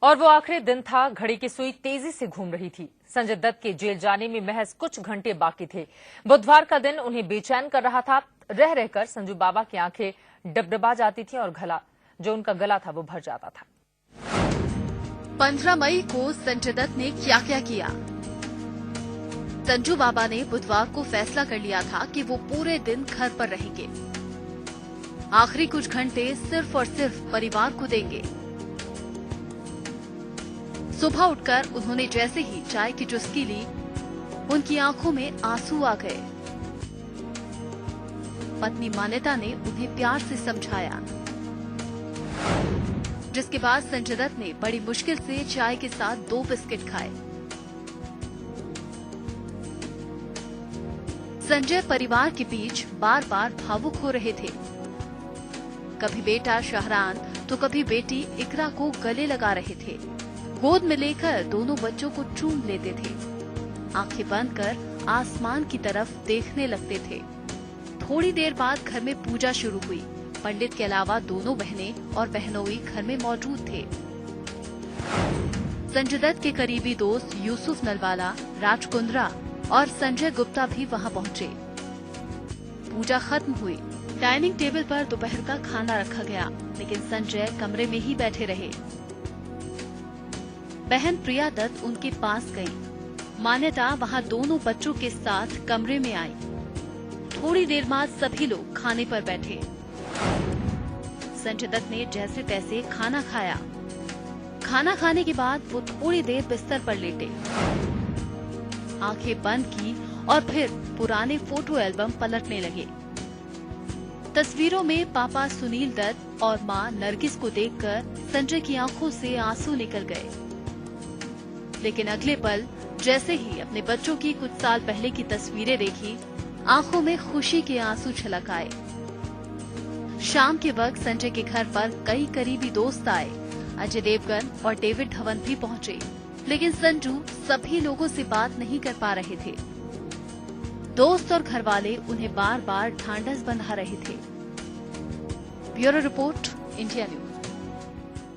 और वो आखिरी दिन था। घड़ी की सुई तेजी से घूम रही थी। संजय दत्त के जेल जाने में महज कुछ घंटे बाकी थे। बुधवार का दिन उन्हें बेचैन कर रहा था। रह रहकर संजू बाबा की आंखें डबडबा जाती थी और उनका गला था वो भर जाता था। 15 मई को संजय दत्त ने क्या क्या किया। संजू बाबा ने बुधवार को फैसला कर लिया था कि वो पूरे दिन घर पर रहेंगे। आखिरी कुछ घंटे सिर्फ और सिर्फ परिवार को देंगे। सुबह उठकर उन्होंने जैसे ही चाय की चुस्की ली, उनकी आंखों में आंसू आ गए। पत्नी मान्यता ने उन्हें प्यार से समझाया, जिसके बाद संजय दत्त ने बड़ी मुश्किल से चाय के साथ 2 बिस्किट खाए। संजय परिवार के बीच बार बार भावुक हो रहे थे। कभी बेटा शहरान तो कभी बेटी इकरा को गले लगा रहे थे। गोद में लेकर दोनों बच्चों को चूम लेते थे। आंखें बंद कर आसमान की तरफ देखने लगते थे। थोड़ी देर बाद घर में पूजा शुरू हुई। पंडित के अलावा दोनों बहनें और बहनोई घर में मौजूद थे। संजय दत्त के करीबी दोस्त यूसुफ नलवाला, राज कुंद्रा और संजय गुप्ता भी वहां पहुंचे। पूजा खत्म हुई। डाइनिंग टेबल पर दोपहर का खाना रखा गया, लेकिन संजय कमरे में ही बैठे रहे। बहन प्रिया दत्त उनके पास गई। मान्यता वहां दोनों बच्चों के साथ कमरे में आई। थोड़ी देर बाद सभी लोग खाने पर बैठे। संजय दत्त ने जैसे तैसे खाना खाया। खाना खाने के बाद वो थोड़ी देर बिस्तर पर लेटे, आंखें बंद की और फिर पुराने फोटो एल्बम पलटने लगे। तस्वीरों में पापा सुनील दत्त और मां नरगिस को देखकर संजय की आंखों से आंसू निकल गए। लेकिन अगले पल जैसे ही अपने बच्चों की कुछ साल पहले की तस्वीरें देखी, आंखों में खुशी के आंसू छलक आए। शाम के वक्त संजय के घर पर कई करीबी दोस्त आए। अजय देवगन और डेविड धवन भी पहुंचे, लेकिन संजू सभी लोगों से बात नहीं कर पा रहे थे। दोस्त और घरवाले उन्हें बार बार ढांढस बंधा रहे थे। Bureau report, India news.